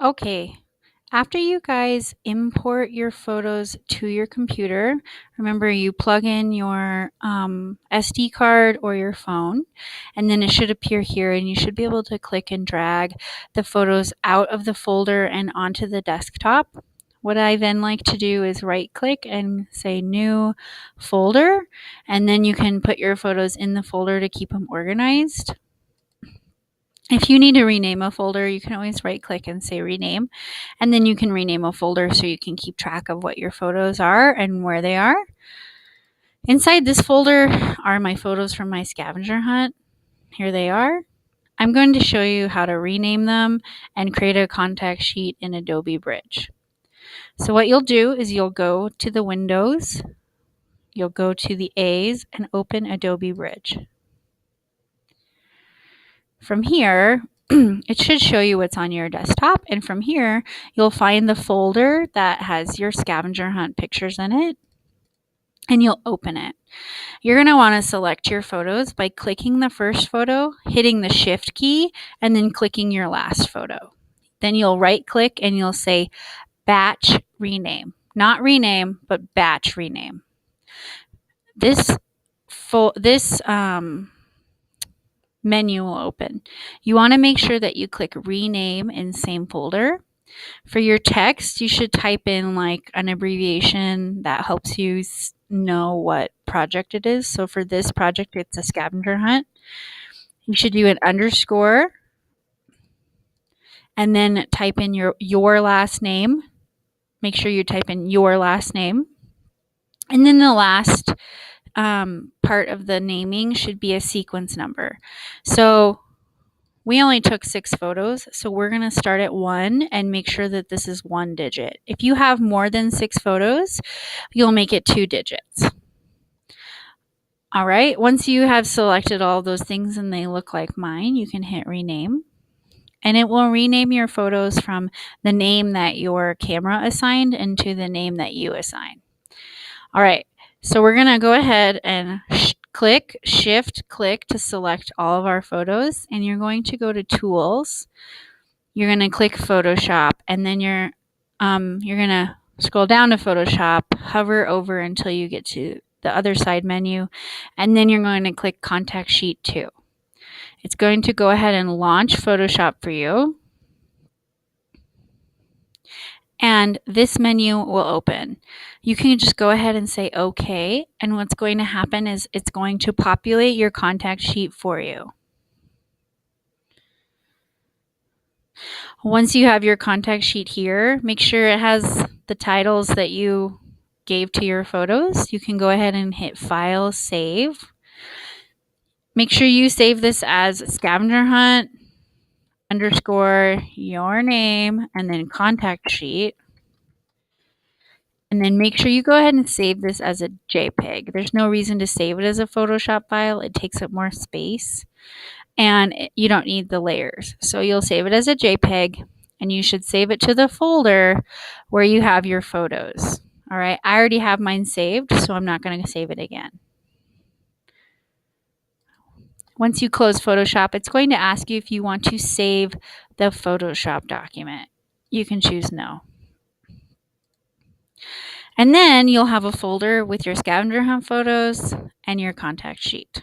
Okay, after you guys import your photos to your computer, remember you plug in your SD card or your phone, and then it should appear here, and you should be able to click and drag the photos out of the folder and onto the desktop. What I then like to do is right click and say new folder, and then you can put your photos in the folder to keep them organized. If you need to rename a folder, you can always right click and say rename, and then you can rename a folder so you can keep track of what your photos are and where they are. Inside this folder are my photos from my scavenger hunt. Here they are. I'm going to show you how to rename them and create a contact sheet in Adobe Bridge. So what you'll do is you'll go to the Windows, you'll go to the A's and open Adobe Bridge. From here, it should show you what's on your desktop, and from here you'll find the folder that has your scavenger hunt pictures in it, and you'll open it. You're going to want to select your photos by clicking the first photo, hitting the shift key, and then clicking your last photo. Then you'll right click and you'll say batch rename. Not rename, but batch rename. This menu will open. You want to make sure that you click rename in same folder. For your text, you should type in like an abbreviation that helps you know what project it is. So for this project, it's a scavenger hunt. You should do an underscore and then type in your last name. Make sure you type in your last name. And then the last part of the naming should be a sequence number. So we only took 6 photos, so we're going to start at 1 and make sure that this is 1 digit. If you have more than 6 photos, you'll make it 2 digits. All right, once you have selected all those things and they look like mine, you can hit rename. And it will rename your photos from the name that your camera assigned into the name that you assign. All right, so we're going to go ahead and click shift click to select all of our photos, and you're going to go to tools. You're going to click Photoshop, and then you're going to scroll down to Photoshop, hover over until you get to the other side menu, and then you're going to click Contact Sheet 2. It's going to go ahead and launch Photoshop for you. And this menu will open. You can just go ahead and say OK, and what's going to happen is it's going to populate your contact sheet for you. Once you have your contact sheet here, make sure it has the titles that you gave to your photos. You can go ahead and hit File, Save. Make sure you save this as scavenger hunt underscore your name and then contact sheet. And then make sure you go ahead and save this as a JPEG. There's no reason to save it as a Photoshop file. It takes up more space and you don't need the layers. So you'll save it as a JPEG, and you should save it to the folder where you have your photos. All right, I already have mine saved, so I'm not going to save it again. Once you close Photoshop, it's going to ask you if you want to save the Photoshop document. You can choose no. And then you'll have a folder with your scavenger hunt photos and your contact sheet.